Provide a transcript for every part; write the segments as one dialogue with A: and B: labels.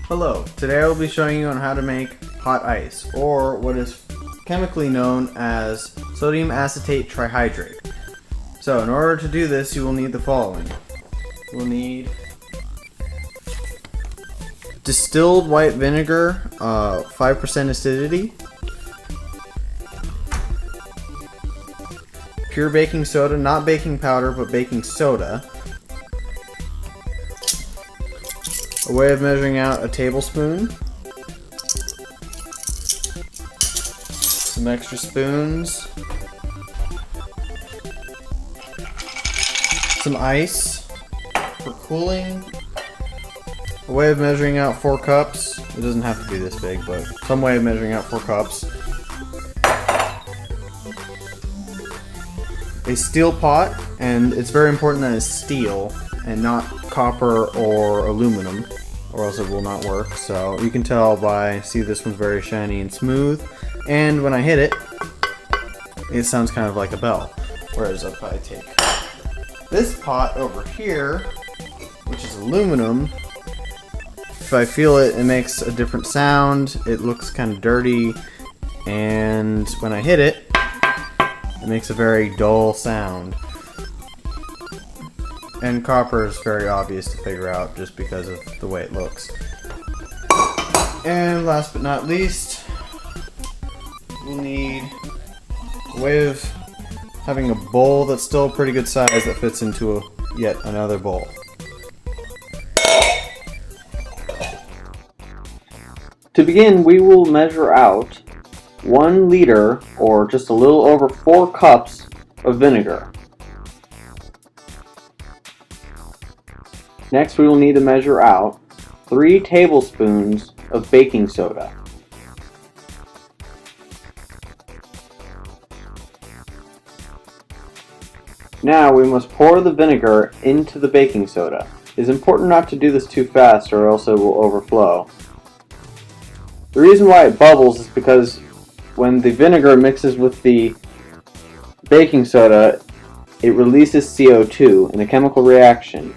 A: Hello, today I will be showing you on how to make hot ice, or what is chemically known as sodium acetate trihydrate. So in order to do this, you will need the following. You will need distilled white vinegar, 5% acidity, pure baking soda, not baking powder, but baking soda, a way of measuring out a tablespoon, some extra spoons, some ice for cooling, a way of measuring out 4 cups. It doesn't have to be this big, but some way of measuring out 4 cups. A steel pot, and it's very important that it's steel and not copper or aluminum, or else it will not work. So you can tell by, see, this one's very shiny and smooth, and when I hit it, it sounds kind of like a bell. Whereas if I take this pot over here, which is aluminum, if I feel it, it makes a different sound. It looks kind of dirty, and when I hit it, it makes a very dull sound. And copper is very obvious to figure out just because of the way it looks. And last but not least, we'll need a way of having a bowl that's still a pretty good size that fits into yet another bowl. To begin, we will measure out 1 liter, or just a little over 4 cups of vinegar. Next, we will need to measure out 3 tablespoons of baking soda. Now we must pour the vinegar into the baking soda. It is important not to do this too fast or else it will overflow. The reason why it bubbles is because when the vinegar mixes with the baking soda, it releases CO2 in a chemical reaction.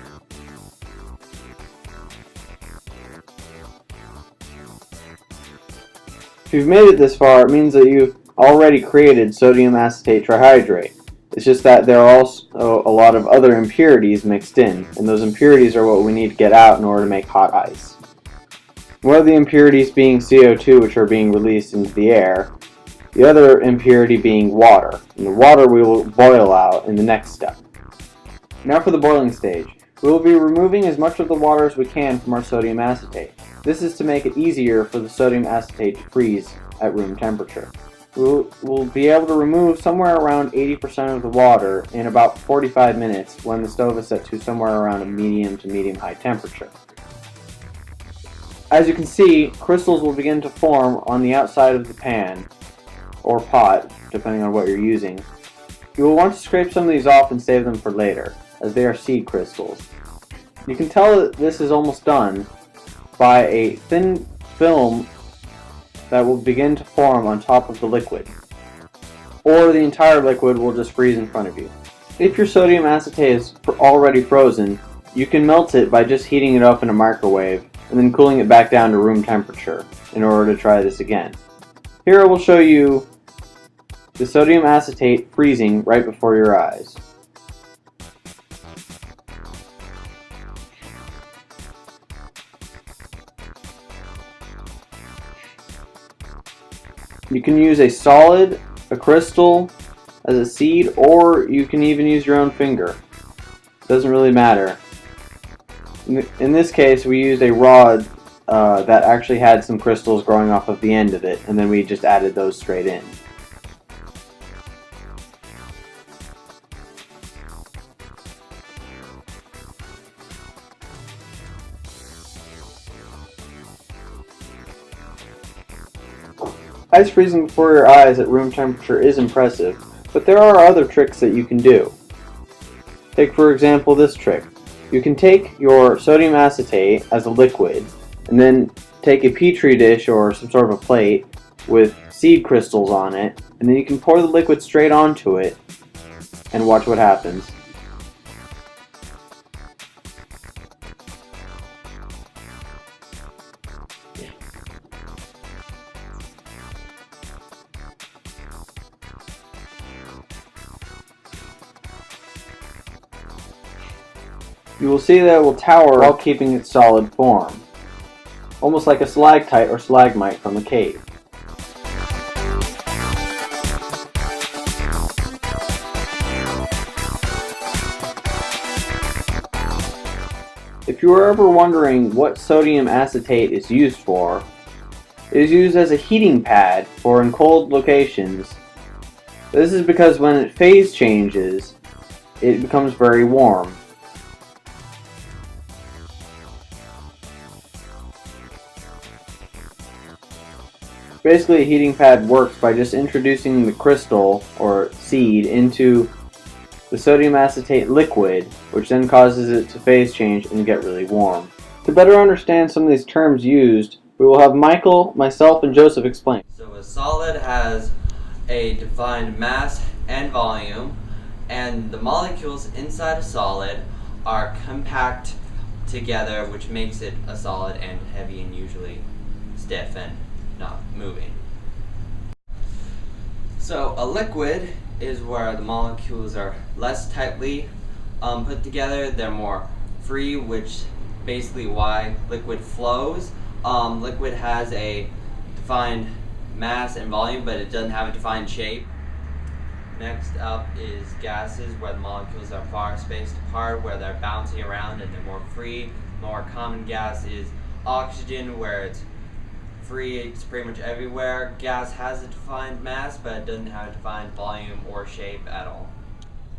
A: If you've made it this far, it means that you've already created sodium acetate trihydrate. It's just that there are also a lot of other impurities mixed in, and those impurities are what we need to get out in order to make hot ice. One of the impurities being CO2, which are being released into the air, the other impurity being water, and the water we will boil out in the next step. Now for the boiling stage. We will be removing as much of the water as we can from our sodium acetate. This is to make it easier for the sodium acetate to freeze at room temperature. We'll be able to remove somewhere around 80% of the water in about 45 minutes when the stove is set to somewhere around a medium to medium-high temperature. As you can see, crystals will begin to form on the outside of the pan, or pot, depending on what you're using. You will want to scrape some of these off and save them for later, as they are seed crystals. You can tell that this is almost done by a thin film that will begin to form on top of the liquid, or the entire liquid will just freeze in front of you. If your sodium acetate is already frozen, you can melt it by just heating it up in a microwave and then cooling it back down to room temperature in order to try this again. Here I will show you the sodium acetate freezing right before your eyes. You can use a solid, a crystal, as a seed, or you can even use your own finger. It doesn't really matter. In this case, we used a rod that actually had some crystals growing off of the end of it, and then we just added those straight in. Ice freezing before your eyes at room temperature is impressive, but there are other tricks that you can do. Take for example this trick. You can take your sodium acetate as a liquid and then take a petri dish or some sort of a plate with seed crystals on it, and then you can pour the liquid straight onto it and watch what happens. You will see that it will tower while keeping its solid form, almost like a stalactite or stalagmite from a cave. If you are ever wondering what sodium acetate is used for, it is used as a heating pad for in cold locations. This is because when it phase changes, it becomes very warm. Basically, a heating pad works by just introducing the crystal or seed into the sodium acetate liquid, which then causes it to phase change and get really warm. To better understand some of these terms used, we will have Michael, myself, and Joseph explain.
B: So a solid has a defined mass and volume, and the molecules inside a solid are compact together, which makes it a solid and heavy and usually stiff and not moving. So a liquid is where the molecules are less tightly put together. They're more free, which basically why liquid flows. Liquid has a defined mass and volume, but it doesn't have a defined shape. Next up is gases, where the molecules are far spaced apart, where they're bouncing around and they're more free. More common gas is oxygen, where it's free, it's pretty much everywhere. Gas has a defined mass, but it doesn't have a defined volume or shape at all.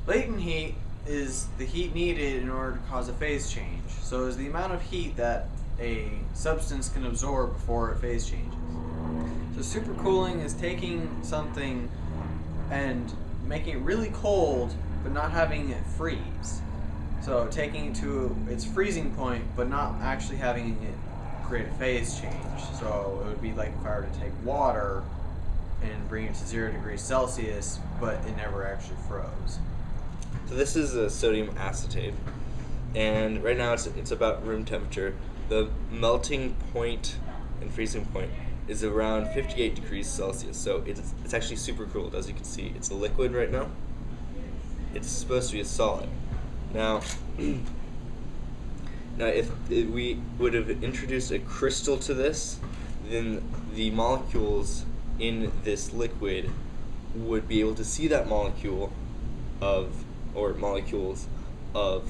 C: Latent heat is the heat needed in order to cause a phase change. So is the amount of heat that a substance can absorb before it phase changes. So supercooling is taking something and making it really cold, but not having it freeze. So taking it to its freezing point, but not actually having it create a phase change. So it would be like if I were to take water and bring it to 0 degrees Celsius, but it never actually froze.
D: So this is a sodium acetate, and right now it's about room temperature. The melting point and freezing point is around 58 degrees Celsius, so it's actually super cooled. As you can see, it's a liquid right now. It's supposed to be a solid. Now, if we would have introduced a crystal to this, then the molecules in this liquid would be able to see that molecules of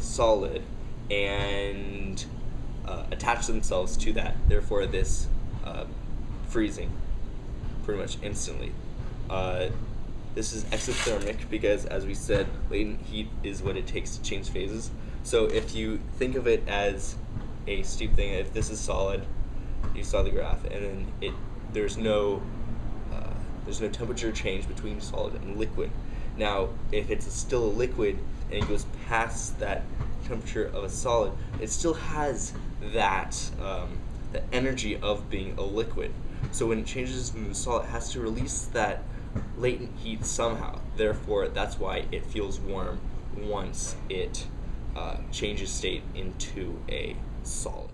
D: solid and attach themselves to that. Therefore, this freezing pretty much instantly. This is exothermic because, as we said, latent heat is what it takes to change phases. So if you think of it as a steep thing, if this is solid, you saw the graph, and then there's no temperature change between solid and liquid. Now, if it's still a liquid and it goes past that temperature of a solid, it still has that the energy of being a liquid. So when it changes into a solid, it has to release that latent heat somehow. Therefore, that's why it feels warm once it changes state into a solid.